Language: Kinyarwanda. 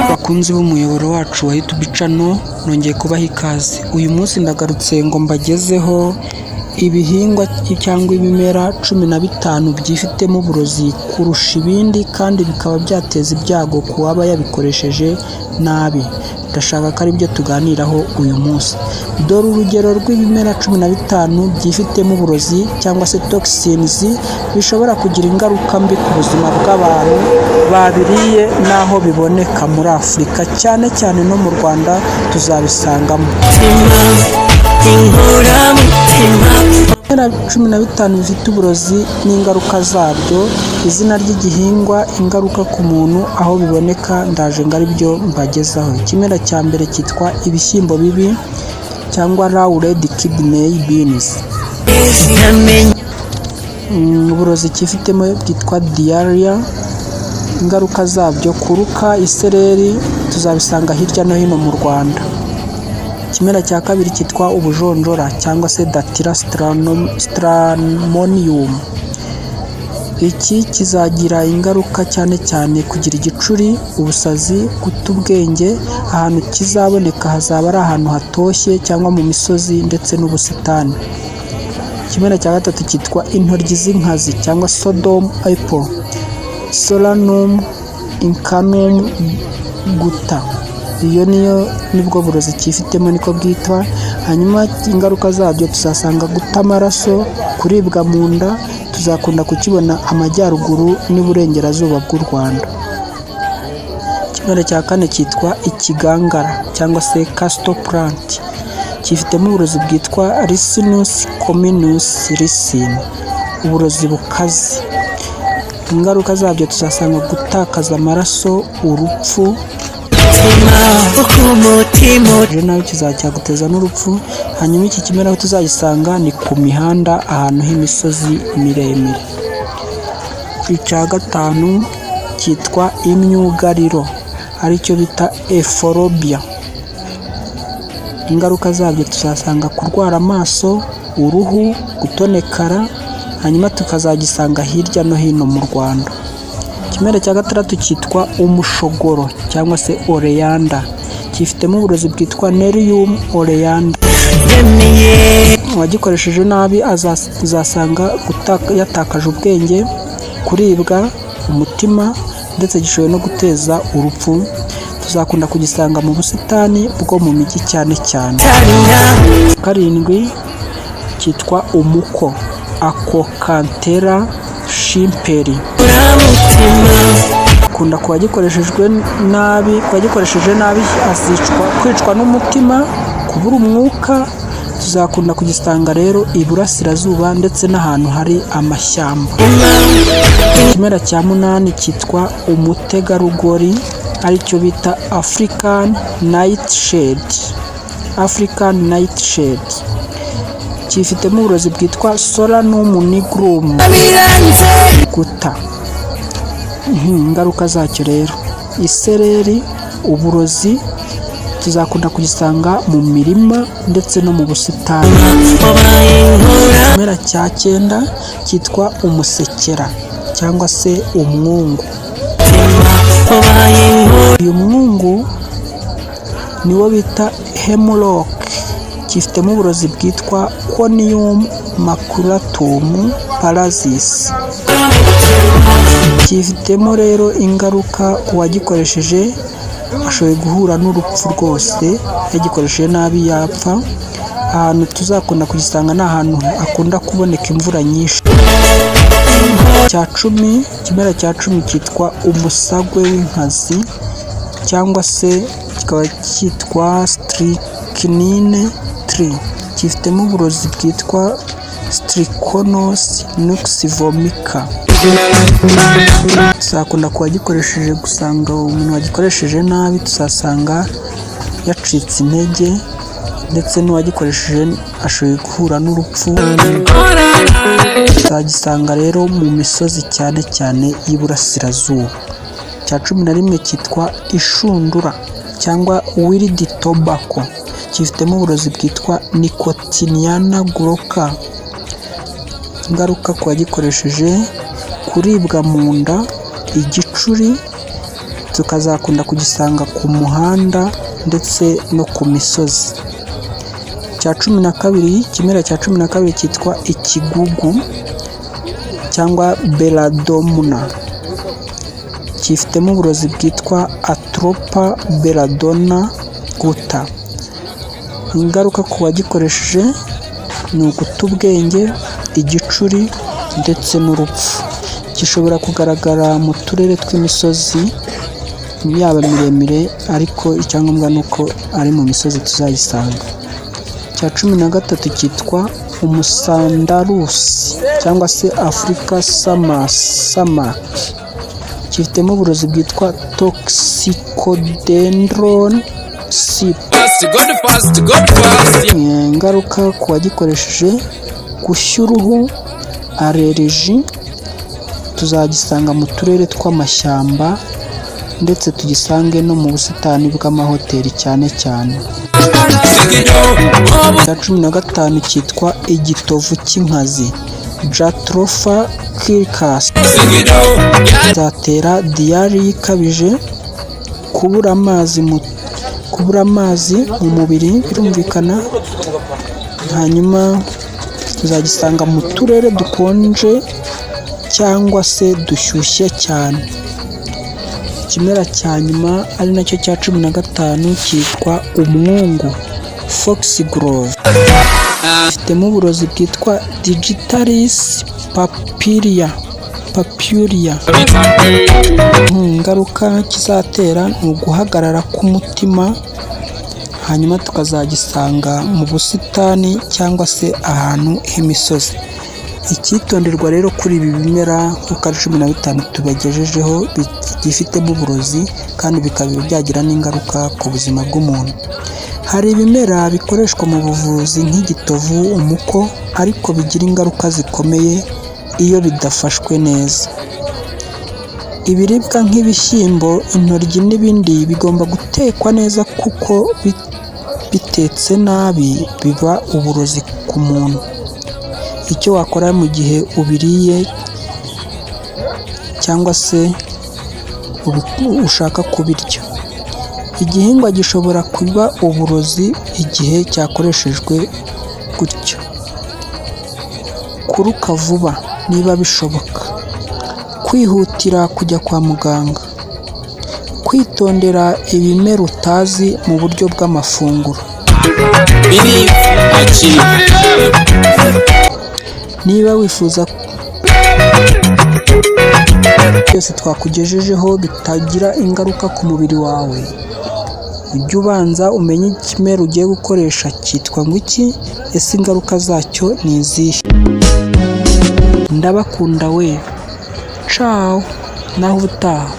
Bakunzi b'umuyoboro wacu wa YouTube channel, nongeye kubaha ikaze. Uyu munsi ndagarutse ngo mbagezeho ibihingwa cyangwa ibimera 15 byifitemo uburozi kurusha ibindi kandi bikaba byateza ibyago ku waba yabikoresheje nabi. Ndashaka ko ari byo tuganiraho uyu munsi. Dore urugero rw'ibimera 15 byifitemo uburozi cyangwa se toxins bishobora kugira ingaruka mbi ku buzima bw'abantu babiriye naho biboneka muri Afurika, cyane cyane no mu Rwanda tuzabisangamo. Ibimera 15 bifite uburozi n'ingaruka zabyo, izina ry'igihingwa, ingaruka ku muntu, aho biboneka, ndaje ngo ari byo mbagezaho. Ikimera cya mbere cyitwa ibishyimbo bibi cyangwa raw red kidney beans. Uburozi cyifitemo bwitwa diarrhea, ingaruka zabyo kuruka, isereri, tuzabisanga hirya no hino mu Rwanda. Ikimera cya kabiri cyitwa ubujonjora cyangwa se Datura stramonium. Iki kizagira ingaruka cyane cyane kugira igicuri, ubusazi, guta ubwenge. Ahantu kizaboneka hazaba ari ahantu hatoshye cyangwa mu misozi ndetse n'ubusitani. Ikimera cya gatatu cyitwa intoryi z'inkazi cyangwa Sodom apple, Solanum incanum guta. Iyo nibwo burozi cyifitemo, niko bwitwa. Hanyuma ingaruka zabyo tuzasanga guta amaraso, kuribwa mu nda, tuzakunda kukibona amajyaruguru n'iburengerazuba bw'u Rwanda. Ikimera cya kane cyitwa ikigangara cyangwa se castor plant, cyifitemo uburozi bwitwa Ricinus communis ricin, uburozi bukaze. Ingaruka zabyo tuzasanga gutakaza amaraso, urupfu, nawe kizacyaguteza n'urupfu. Hanyuma iki kimera aho tuzagisanga ni ku mihanda, ahantu h'imisozi miremire. Icya gatanu cyitwa imyugariro, aricyo bita euphorbia. Ingaruka zabyo tuzasanga kurwara amaso, uruhu, gutonekara. Hanyuma tukazagisanga hirya no hino mu Rwanda. Ikimera cya gatandatu cyitwa umushogoro cyangwa se oleander, cyifitemo uburozi bwitwa Nerium oleander. Uwagikoresheje nabi azasanga yatakaje ubwenge, kuribwa, umutima, ndetse gishoboye no guteza urupfu. Tuzakunda kugisanga mu busitani bwo mu mijyi cyane cyane. Karindwi cyitwa umuko, Acocanthera shimperi. Kunda kuwagikoresheje nabi kwicwa n'umutima, kubura umwuka. Tuzakunda kugisanga rero iburasirazuba ndetse n'ahantu hari amashyamba. Ikimera cya munani cyitwa umutegarugori, aricyo bita African nightshade, cyifitemo uburozi bwitwa Solanum nigrum guta. Ingaruka zacyo rero isereri, uburozi, tuzakunda kugisanga mu mirima ndetse no mu busitani. Ikimera cya 9 cyitwa umusekera cyangwa se umwungu. Uyu mwungu niwo bita hemlock, cyifitemo uburozi bwitwa Conium maculatum parasites. Cyifitemo rero ingaruka, uwagikoresheje ashoboye guhura n'urupfu rwose, yagikoresheje nabi yapfa. Ahantu tuzakunda kugisanga ni ahantu akunda kuboneka imvura nyinshi. Ikimera cya 10 cyitwa umusagwe w'inkazi cyangwa se kikaba cyitwa Strychnine tree, cyifitemo uburozi bwitwa Strychnos nux vomica. Tuzakunda kuwagikoresheje gusanga umuntu wagikoresheje nabi, tuzasanga yacitse intege, ndetse n'uwagikoresheje ashoboye guhura n'urupfu. Tuzagisanga rero mu misozi cyane cyane y'iburasirazuba. Cya 11 cyitwa ishundura cyangwa wild tobacco, cyifitemo uburozi bwitwa Nicotiana glauca. Ingaruka ku wagikoresheje kuribwa mu nda, igicuri, tukazakunda kugisanga ku muhanda ndetse no ku misozi. Ikimera cya 12 cyitwa ikigugu cyangwa Belladonna, cyifitemo uburozi bwitwa Atropa Belladonna guta. Ingaruka ku wagikoresheje ni uguta ubwenge, igicuri ndetse n'urupfu. Gishobora kugaragara mu turere tw'imisozi yaba miremire, ariko icyangombwa ni uko ari mu misozi tuzagisanga. Cya 13 cyitwa umusandarusi cyangwa se Africa Samak, gifitemo uburozi bwitwa Toxicodendron sp. Ingaruka ku wagikoresheje: gushya uruhu, allergie. Tuzagisanga mu turere tw'amashyamba ndetse tugisange no mu busitani bw'amahoteli cyane cyane. Cya 15 cyitwa igitovu cy'inkazi, Jatropha kirkus. Zatera diarrhea ikabije, kubura amazi mu mubiri birumvikana. Hanyuma tuzagisanga mu turere dukonje cyangwa se dushyushye cyane. Ikimera cya nyuma ari nacyo cya 15 cyitwa umwungu, Foxglove. Gifitemo uburozi bwitwa Digitalis papuria. Ingaruka kizatera ni uguhagarara k'umutima. Hanyuma tukazagisanga mu busitani cyangwa se ahantu h'imisozi. Icyitonderwa rero kuri ibi bimera uko ari 15 tubagejejeho bifitemo uburozi kandi bikaba byagira n'ingaruka ku buzima bw'umuntu. Hari ibimera bikoreshwa mu buvuzi nk'igitovu, umuko, ariko bigira ingaruka zikomeye iyo bidafashwe neza. Ibiribwa nk'ibishyimbo, intoryi n'ibindi bigomba gutekwa neza, kuko bitetse nabi biba uburozi ku muntu. Icyo wakora mu gihe ubiriye cyangwa se ushaka kubirya: igihingwa gishobora kuba uburozi igihe cyakoreshejwe gutyo. Kuruka vuba niba bishoboka, kwihutira kujya kwa muganga, kwitondera ibimera utazi mu buryo bw'amafunguro. Niba wifuza byose twakugejejeho bitagira ingaruka ku mubiri wawe, ujye ubanza umenye ikimera ugiye gukoresha cyitwa ngo iki, ese ingaruka zacyo ni izihe. Ndabakunda we, ciao, naho ubutaha.